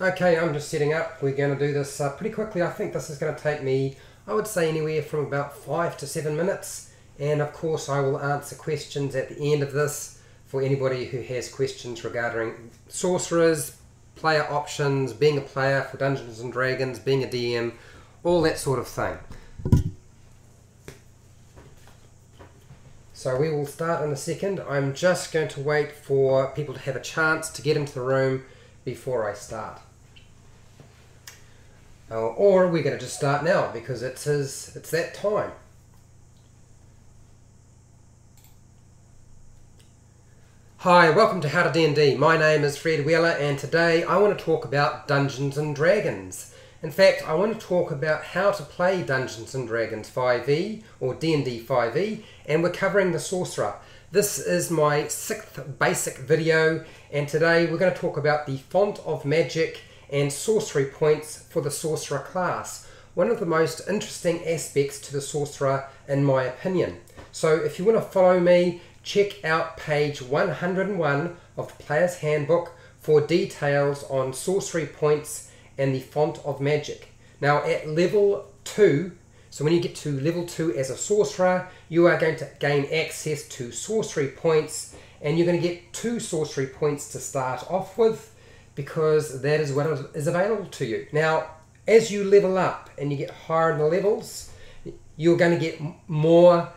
Okay, I'm just setting up. We're going to do this pretty quickly. I think this is going to take me, I would say, anywhere from about 5 to 7 minutes. And of course, I will answer questions at the end of this for anybody who has questions regarding sorcerers, player options, being a player for Dungeons and Dragons, being a DM, all that sort of thing. So we will start in a second. I'm just going to wait for people to have a chance to get into the room before I start. Or we're going to just start now because it's that time. Hi, welcome to HowtoDandD. My name is Fred Wheeler and today I want to talk about Dungeons and Dragons. In fact, I want to talk about how to play Dungeons and Dragons 5e or D&D 5e, and we're covering the Sorcerer. This is my 6th basic video, and today we're going to talk about the font of magic and sorcery points for the Sorcerer class. One of the most interesting aspects to the Sorcerer in my opinion. So if you want to follow me, check out page 101 of the Player's Handbook for details on sorcery points and the font of magic. Now at level 2, so when you get to level 2 as a sorcerer, you are going to gain access to sorcery points, and you're going to get 2 sorcery points to start off with because that is what is available to you. Now as you level up and you get higher in the levels, you're going to get more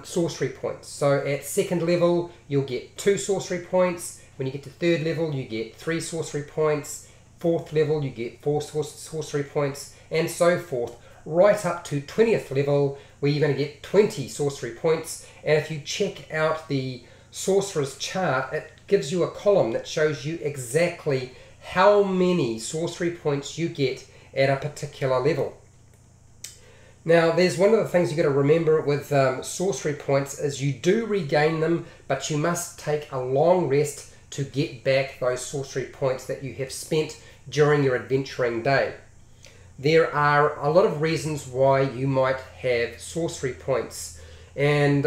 sorcery points. So at 2nd level you'll get 2 sorcery points. When you get to 3rd level you get 3 sorcery points. 4th level you get 4 sorcery points, and so forth, right up to 20th level where you're going to get 20 sorcery points. And if you check out the sorcerer's chart, it gives you a column that shows you exactly how many sorcery points you get at a particular level. Now there's one of the things you've got to remember with sorcery points is you do regain them, but you must take a long rest to get back those sorcery points that you have spent during your adventuring day. There are a lot of reasons why you might have sorcery points and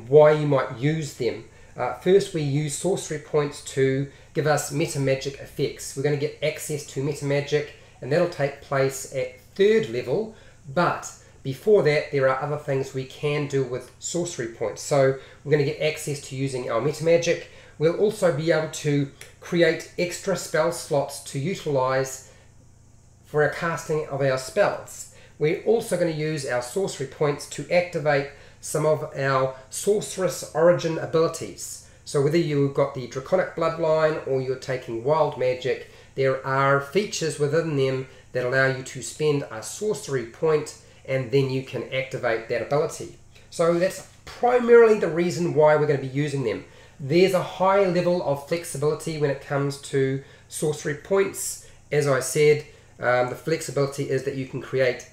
why you might use them. First, we use sorcery points to give us meta magic effects. We're going to get access to meta magic, and that'll take place at 3rd level, but before that there are other things we can do with sorcery points. So we're going to get access to using our meta magic. We'll also be able to create extra spell slots to utilize for our casting of our spells. We're also going to use our sorcery points to activate some of our sorceress origin abilities. So whether you've got the draconic bloodline or you're taking wild magic, there are features within them that allow you to spend a sorcery point and then you can activate that ability. So that's primarily the reason why we're going to be using them. There's a high level of flexibility when it comes to sorcery points. As I said, the flexibility is that you can create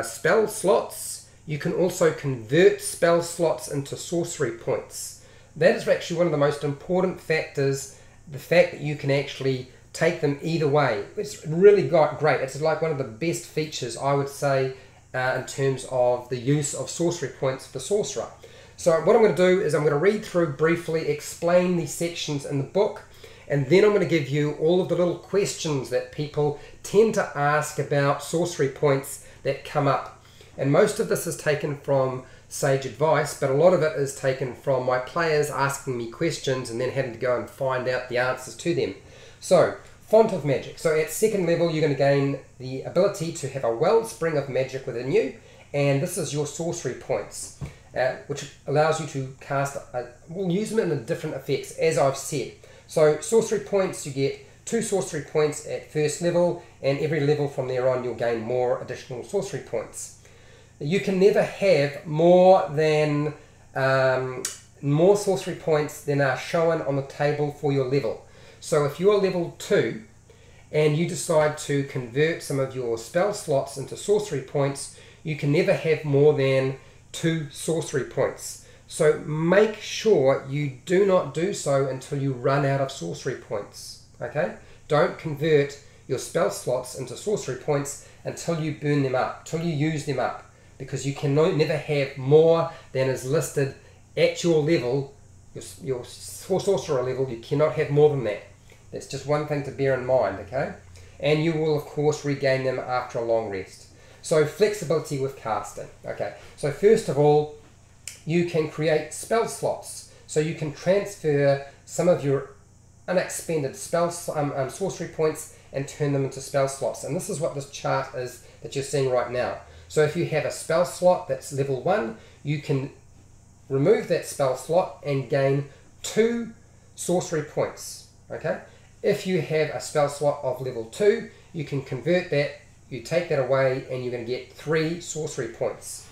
spell slots. You can also convert spell slots into sorcery points. That is actually one of the most important factors, the fact that you can actually take them either way. It's really great. It's like one of the best features, I would say, in terms of the use of sorcery points for the sorcerer. So what I'm going to do is I'm going to read through briefly, explain these sections in the book, and then I'm going to give you all of the little questions that people tend to ask about sorcery points that come up. And most of this is taken from sage advice, but a lot of it is taken from my players asking me questions and then having to go and find out the answers to them. So, font of magic. So at 2nd level you're going to gain the ability to have a wellspring of magic within you, and this is your sorcery points. Which allows you to cast, we'll use them in the different effects as I've said. So sorcery points, you get 2 sorcery points at 1st level, and every level from there on you'll gain more additional sorcery points. You can never have more sorcery points than are shown on the table for your level. So if you're level 2 and you decide to convert some of your spell slots into sorcery points, you can never have more than 2 sorcery points. So make sure you do not do so until you run out of sorcery points. Okay? Don't convert your spell slots into sorcery points until you burn them up, until you use them up, because you can never have more than is listed at your level, your sorcerer level. You cannot have more than that. That's just one thing to bear in mind, okay? and you will of course regain them after a long rest. So flexibility with casting. Okay, so first of all, you can create spell slots. So you can transfer some of your unexpended spell sorcery points and turn them into spell slots. And this is what this chart is that you're seeing right now. So if you have a spell slot that's level 1, you can remove that spell slot and gain 2 sorcery points. Okay. If you have a spell slot of level 2, you can convert that, you take that away, and you're going to get 3 sorcery points.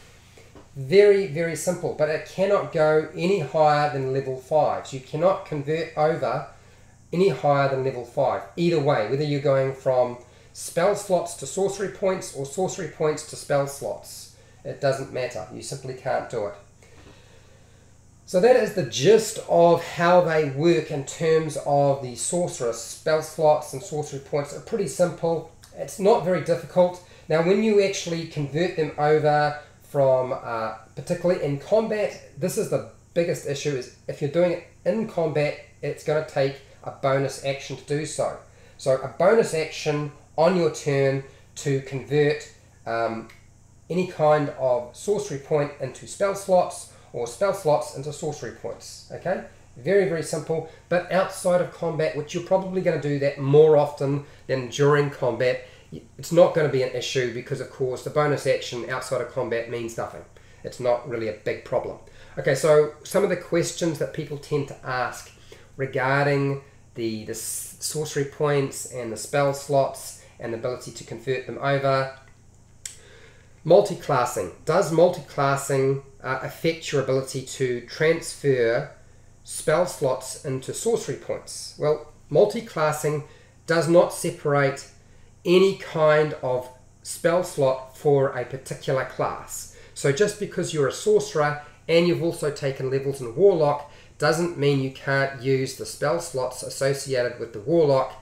Very, very simple, but it cannot go any higher than level 5. So you cannot convert over any higher than level 5. Either way, whether you're going from spell slots to sorcery points or sorcery points to spell slots, it doesn't matter. You simply can't do it. So that is the gist of how they work in terms of the sorcerer. Spell slots and sorcery points are pretty simple. It's not very difficult. Now when you actually convert them over from, particularly in combat, this is the biggest issue, is if you're doing it in combat, it's going to take a bonus action to do so. So a bonus action on your turn to convert any kind of sorcery point into spell slots, or spell slots into sorcery points. Okay, very, very simple. But outside of combat, which you're probably going to do that more often than during combat, it's not going to be an issue, because of course the bonus action outside of combat means nothing. It's not really a big problem. Okay, so some of the questions that people tend to ask regarding the sorcery points and the spell slots and the ability to convert them over. Multi-classing. Does multi-classing affect your ability to transfer spell slots into sorcery points? Well, multi-classing does not separate any kind of spell slot for a particular class. So just because you're a sorcerer and you've also taken levels in warlock doesn't mean you can't use the spell slots associated with the warlock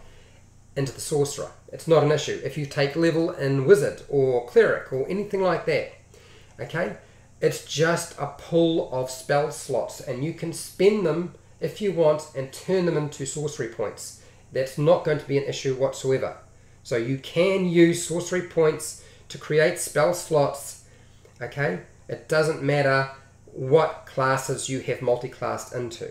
into the sorcerer. It's not an issue. If you take level in wizard or cleric or anything like that, okay, it's just a pool of spell slots, and you can spend them if you want and turn them into sorcery points. That's not going to be an issue whatsoever. So you can use sorcery points to create spell slots. Okay, it doesn't matter what classes you have multi-classed into.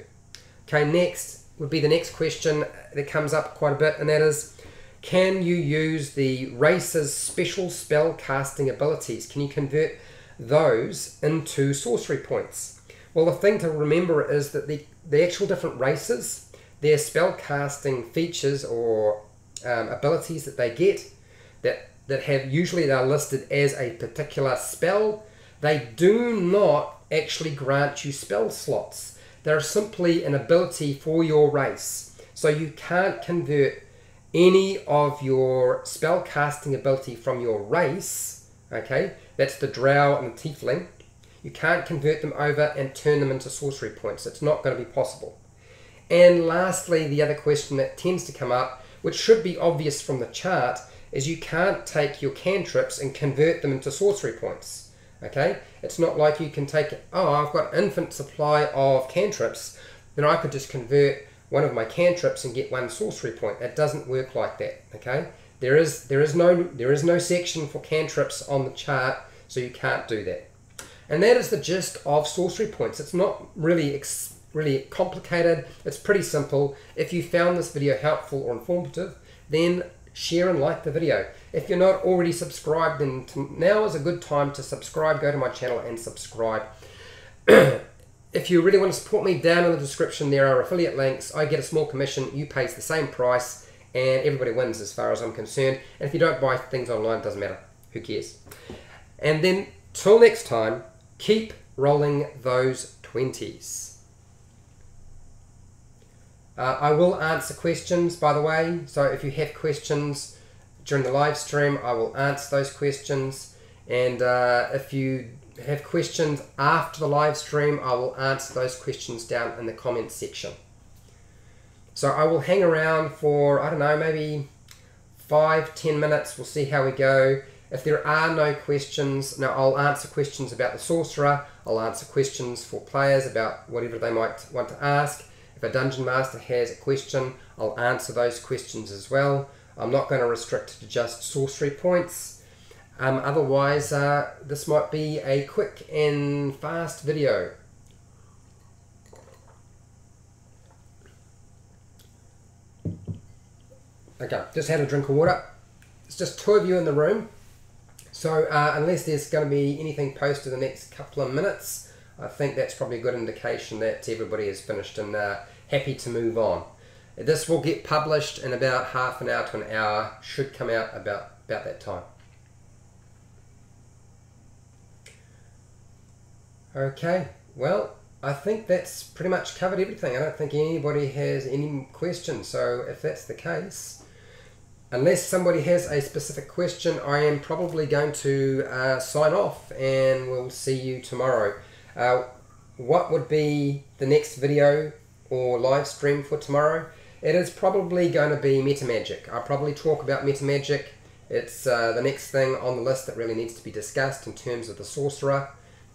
Okay, next would be the next question that comes up quite a bit, and that is, can you use the race's special spell casting abilities? Can you convert those into sorcery points? Well, the thing to remember is that the actual different races, their spell casting features or abilities that they get, that have usually they're listed as a particular spell, they do not actually grant you spell slots. They're simply an ability for your race. So you can't convert any of your spell casting ability from your race, okay, that's the drow and the tiefling, you can't convert them over and turn them into sorcery points. It's not going to be possible. And lastly, the other question that tends to come up, which should be obvious from the chart, is you can't take your cantrips and convert them into sorcery points. Okay, it's not like you can take, oh, I've got an infinite supply of cantrips, then I could just convert one of my cantrips and get 1 sorcery point. It doesn't work like that. Okay, there is no section for cantrips on the chart, so you can't do that. And that is the gist of sorcery points. It's not really complicated. It's pretty simple. If you found this video helpful or informative, then share and like the video. If you're not already subscribed, then now is a good time to subscribe. Go to my channel and subscribe. If you really want to support me, down in the description there are affiliate links. I get a small commission, you pay the same price, and everybody wins as far as I'm concerned. And if you don't buy things online, it doesn't matter. Who cares? And then, till next time, keep rolling those 20s. I will answer questions, by the way. So if you have questions during the live stream, I will answer those questions. And if you have questions after the live stream, I will answer those questions down in the comments section. So I will hang around for, I don't know, maybe 5-10 minutes. We'll see how we go. If there are no questions, now I'll answer questions about the sorcerer. I'll answer questions for players about whatever they might want to ask. If a dungeon master has a question, I'll answer those questions as well. I'm not going to restrict it to just sorcery points. Otherwise, this might be a quick and fast video. Okay, just had a drink of water. It's just 2 of you in the room. So unless there's going to be anything posted in the next couple of minutes, I think that's probably a good indication that everybody has finished and happy to move on. This will get published in about half an hour to an hour, should come out about that time. Okay, well, I think that's pretty much covered everything. I don't think anybody has any questions, so if that's the case, unless somebody has a specific question, I am probably going to sign off, and we'll see you tomorrow. What would be the next video or live stream for tomorrow? It is probably going to be metamagic. I'll probably talk about metamagic. It's the next thing on the list that really needs to be discussed in terms of the Sorcerer.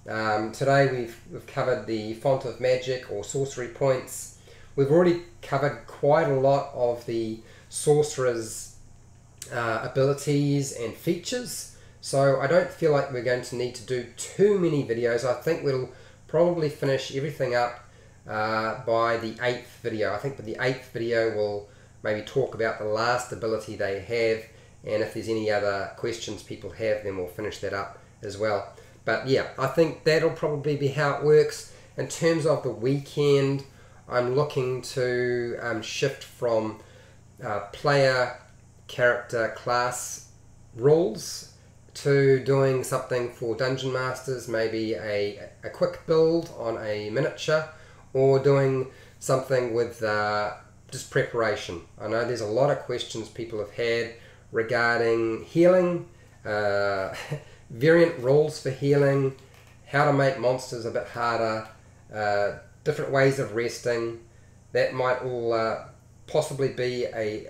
Today we've covered the font of magic or sorcery points. We've already covered quite a lot of the Sorcerer's abilities and features, so I don't feel like we're going to need to do too many videos. I think we'll probably finish everything up by the 8th video. I think by the 8th video we'll maybe talk about the last ability they have, and if there's any other questions people have, then we'll finish that up as well. But yeah, I think that'll probably be how it works. In terms of the weekend, I'm looking to shift from player, character, class rules to doing something for Dungeon Masters, maybe a quick build on a miniature, or doing something with just preparation. I know there's a lot of questions people have had regarding healing, variant rules for healing, how to make monsters a bit harder, different ways of resting. That might all possibly be a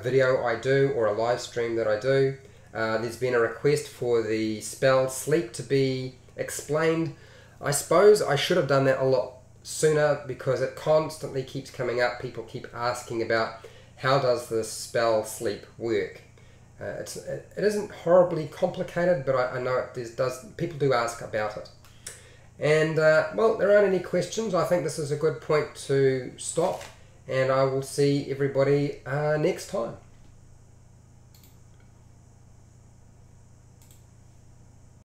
video I do or a live stream that I do. There's been a request for the spell sleep to be explained. I suppose I should have done that a lot sooner because it constantly keeps coming up. People keep asking about how does this spell sleep work. It isn't horribly complicated, but I know people do ask about it. And well, there aren't any questions. I think this is a good point to stop, and I will see everybody next time.